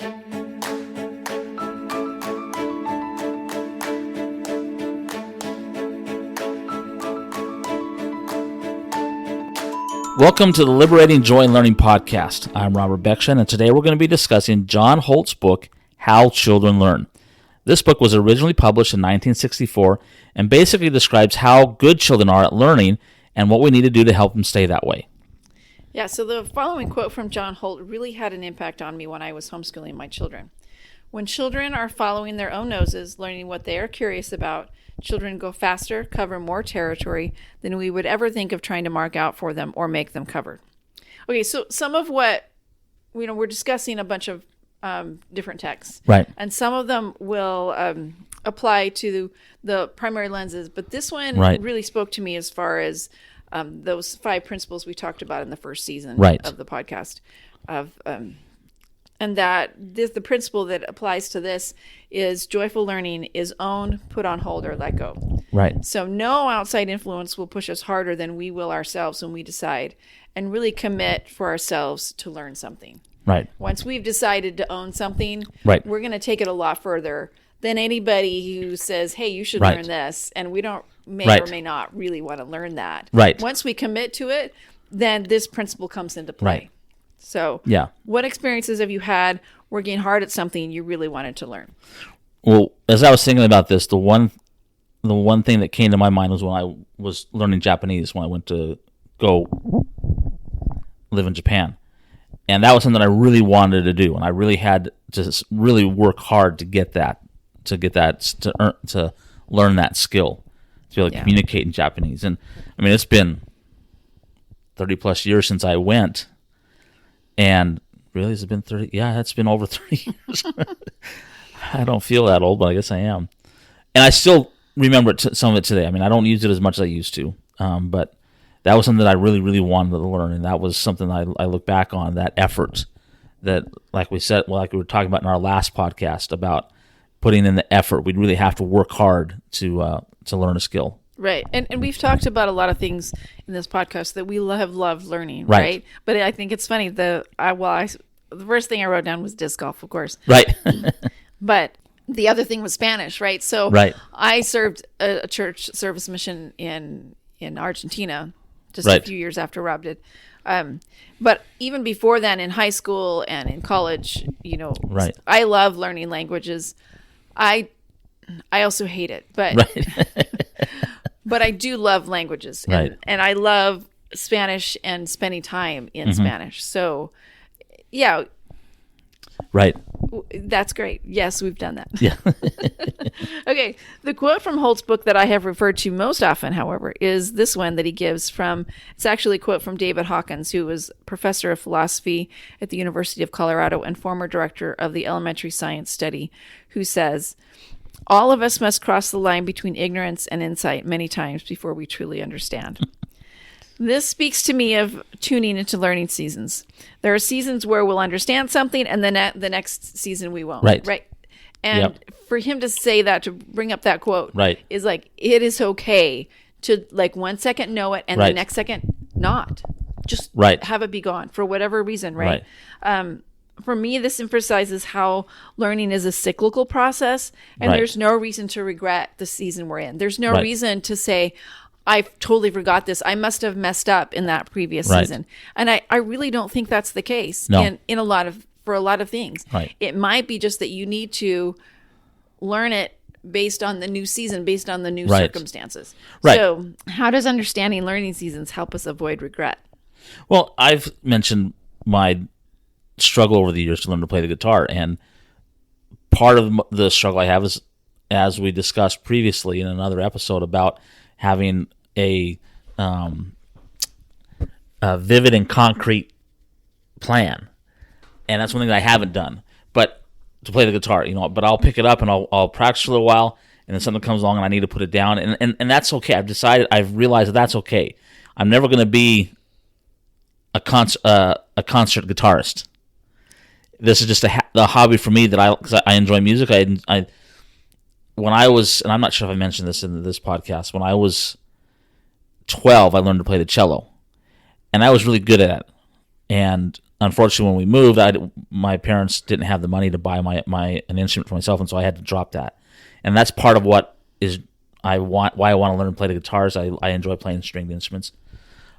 Welcome to the Liberating Joy and Learning podcast. I'm Robert Beckshan, and today we're going to be discussing John Holt's book, How Children Learn. This book was originally published in 1964 and basically describes how good children are at learning and what we need to do to help them stay that way. Yeah, so the following quote from John Holt really had an impact on me when I was homeschooling my children. When children are following their own noses, learning what they are curious about, children go faster, cover more territory than we would ever think of trying to mark out for them or make them cover. Okay, so some of what, we're discussing a bunch of different texts. Right. And some of them will apply to the primary lenses, but this one really spoke to me as far as those 5 principles we talked about in the first season of the podcast. And that the principle that applies to this is joyful learning is own, put on hold, or let go. Right. So no outside influence will push us harder than we will ourselves when we decide and really commit for ourselves to learn something. Right. Once we've decided to own something, we're going to take it a lot further than anybody who says, hey, you should learn this. And we may or may not really want to learn that. Right. Once we commit to it, then this principle comes into play. Right. So what experiences have you had working hard at something you really wanted to learn? Well, as I was thinking about this, the one thing that came to my mind was when I was learning Japanese, when I went to go live in Japan. And that was something I really wanted to do, and I really had to really work hard to learn that skill, to be able to communicate in Japanese. And I mean, it's been 30 plus years since I went. And really, has it been 30? Yeah, it's been over 30 years. I don't feel that old, but I guess I am. And I still remember some of it today. I mean, I don't use it as much as I used to, but that was something that I really, really wanted to learn, and that was something I look back on, that effort that, like we said, like we were talking about in our last podcast about putting in the effort. We'd really have to work hard to learn a skill. Right. And we've talked about a lot of things in this podcast that we have loved learning, right? But I think it's funny, the first thing I wrote down was disc golf, of course. Right. But the other thing was Spanish, right? So I served a church service mission in Argentina just a few years after Rob did. But even before then, in high school and in college, I love learning languages. I also hate it, but but I do love languages, and I love Spanish and spending time in Spanish. So, yeah. Right. That's great. Yes, we've done that. Yeah. Okay. The quote from Holt's book that I have referred to most often, however, is this one that he gives it's actually a quote from David Hawkins, who was professor of philosophy at the University of Colorado and former director of the elementary science study, who says, all of us must cross the line between ignorance and insight many times before we truly understand. This speaks to me of tuning into learning seasons. There are seasons where we'll understand something, and then the next season we won't. Right. And for him to say that, to bring up that quote, is like, it is okay to, like, 1 second know it and the next second not. Just have it be gone for whatever reason, right? For me, this emphasizes how learning is a cyclical process, and there's no reason to regret the season we're in. There's no reason to say, I totally forgot this. I must have messed up in that previous season. And I really don't think that's the case for a lot of things. It might be just that you need to learn it based on the new season, based on the new circumstances. So how does understanding learning seasons help us avoid regret? Well, I've mentioned my struggle over the years to learn to play the guitar, and part of the struggle I have is, as we discussed previously in another episode, about having a vivid and concrete plan, and that's one thing that I haven't done. But to play the guitar, but I'll pick it up and I'll practice for a little while, and then something comes along and I need to put it down, and that's okay. I've realized that that's okay. I'm never going to be a concert guitarist. This is just a hobby for me because I enjoy music. When I was, and I'm not sure if I mentioned this in this podcast, when I was 12, I learned to play the cello, and I was really good at it. And unfortunately, when we moved, my parents didn't have the money to buy an instrument for myself, and so I had to drop that. And that's part of what is why I want to learn to play the guitars. I enjoy playing stringed instruments.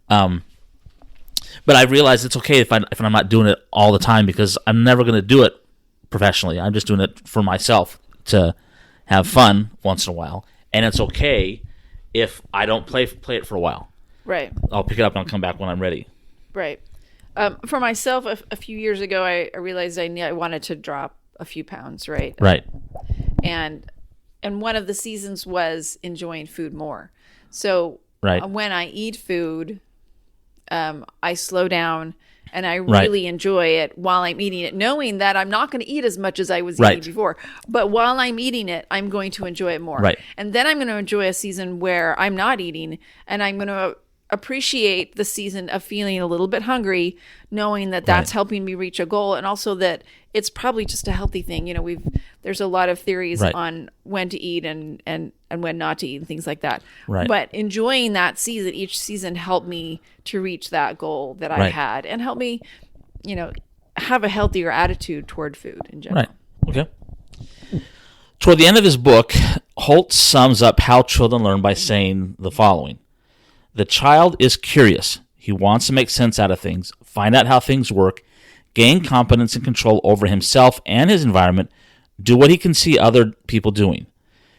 But I realize it's okay if I'm not doing it all the time, because I'm never going to do it professionally. I'm just doing it for myself to have fun once in a while, and it's okay if I don't play it for a while. Right. I'll pick it up and I'll come back when I'm ready. Right. For myself, a few years ago, I realized I wanted to drop a few pounds. Right. Right. And one of the seasons was enjoying food more. So right. When I eat food, I slow down and I really enjoy it while I'm eating it, knowing that I'm not going to eat as much as I was eating before. But while I'm eating it, I'm going to enjoy it more. Right. And then I'm going to enjoy a season where I'm not eating, and I'm going to appreciate the season of feeling a little bit hungry, knowing that that's helping me reach a goal, and also that it's probably just a healthy thing. There's a lot of theories on when to eat and when not to eat and things like that. Right. But enjoying that season, each season helped me to reach that goal that I had, and help me, have a healthier attitude toward food in general. Right. Okay. Toward the end of his book, Holt sums up how children learn by saying the following. The child is curious. He wants to make sense out of things, find out how things work, gain competence and control over himself and his environment, do what he can see other people doing.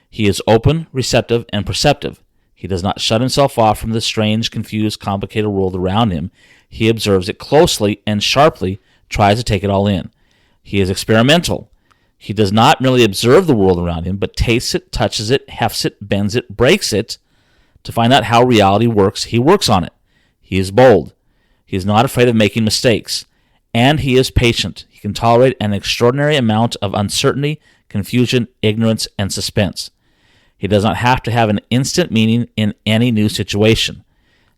He is open, receptive, and perceptive. He does not shut himself off from the strange, confused, complicated world around him. He observes it closely and sharply tries to take it all in. He is experimental. He does not merely observe the world around him, but tastes it, touches it, hefts it, bends it, breaks it, to find out how reality works. He works on it. He is bold. He is not afraid of making mistakes. And he is patient. He can tolerate an extraordinary amount of uncertainty, confusion, ignorance, and suspense. He does not have to have an instant meaning in any new situation.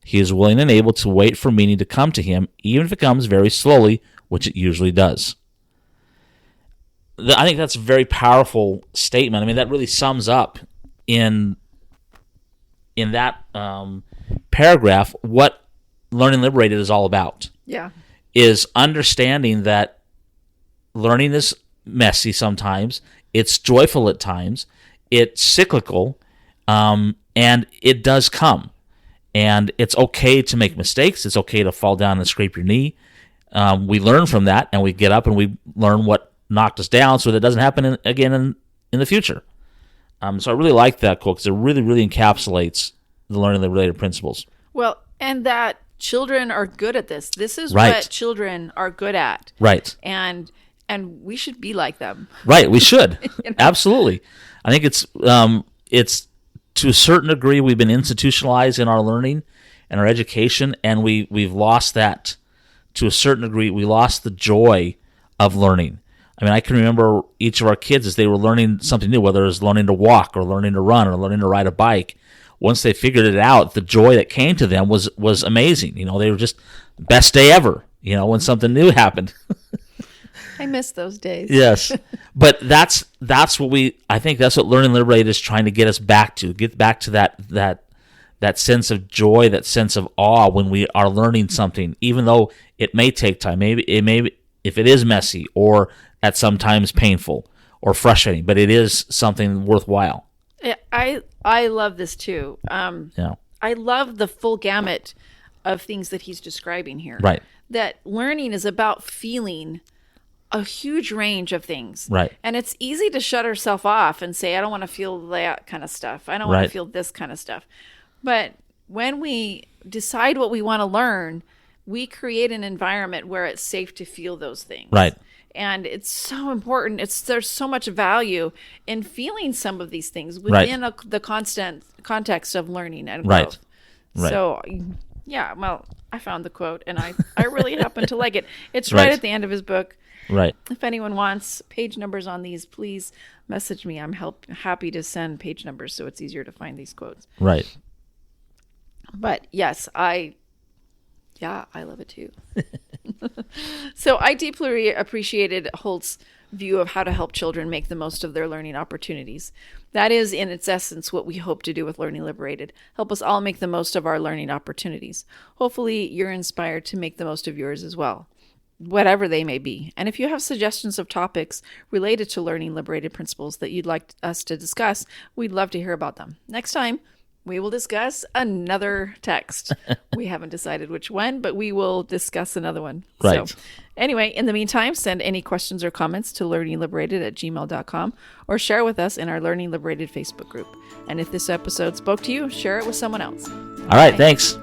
He is willing and able to wait for meaning to come to him, even if it comes very slowly, which it usually does. I think that's a very powerful statement. I mean, that really sums up in that paragraph what Learning Liberated is all about. Yeah. Is understanding that learning is messy sometimes, it's joyful at times, it's cyclical, and it does come. And it's okay to make mistakes. It's okay to fall down and scrape your knee. We learn from that, and we get up and we learn what knocked us down so that it doesn't happen again in the future. So I really like that quote because it really, really encapsulates the Learning Liberated principles. Well, and that children are good at this. This is what children are good at. Right. And we should be like them. Right, we should. Absolutely. I think it's to a certain degree we've been institutionalized in our learning and our education, and we've lost that to a certain degree. We lost the joy of learning. I mean, I can remember each of our kids as they were learning something new, whether it was learning to walk or learning to run or learning to ride a bike. Once they figured it out, the joy that came to them was amazing. They were just best day ever, when something new happened. I miss those days. Yes. But that's what I think that's what Learning Liberated is trying to get us back to. Get back to that sense of joy, that sense of awe when we are learning something, even though it may take time. Maybe if it is messy or at sometimes painful or frustrating, but it is something worthwhile. Yeah, I love this too. I love the full gamut of things that he's describing here. Right. That learning is about feeling a huge range of things. Right. And it's easy to shut ourselves off and say, I don't want to feel that kind of stuff. I don't want to feel this kind of stuff. But when we decide what we want to learn, we create an environment where it's safe to feel those things. Right. And it's so important. There's so much value in feeling some of these things within the constant context of learning and growth. Right. So, yeah, well, I found the quote, and I really happen to like it. It's right at the end of his book. Right. If anyone wants page numbers on these, please message me. I'm happy to send page numbers so it's easier to find these quotes. Right. But yes, I love it too. So I deeply appreciated Holt's view of how to help children make the most of their learning opportunities. That is, in its essence, what we hope to do with Learning Liberated. Help us all make the most of our learning opportunities. Hopefully, you're inspired to make the most of yours as well. whatever they may be. And if you have suggestions of topics related to learning liberated principles that you'd like us to discuss, we'd love to hear about them. Next time, we will discuss another text. We haven't decided which one, but we will discuss another one. Right. So anyway, in the meantime, send any questions or comments to learningliberated@gmail.com or share with us in our Learning Liberated Facebook group. And if this episode spoke to you, share it with someone else. All right. Thanks.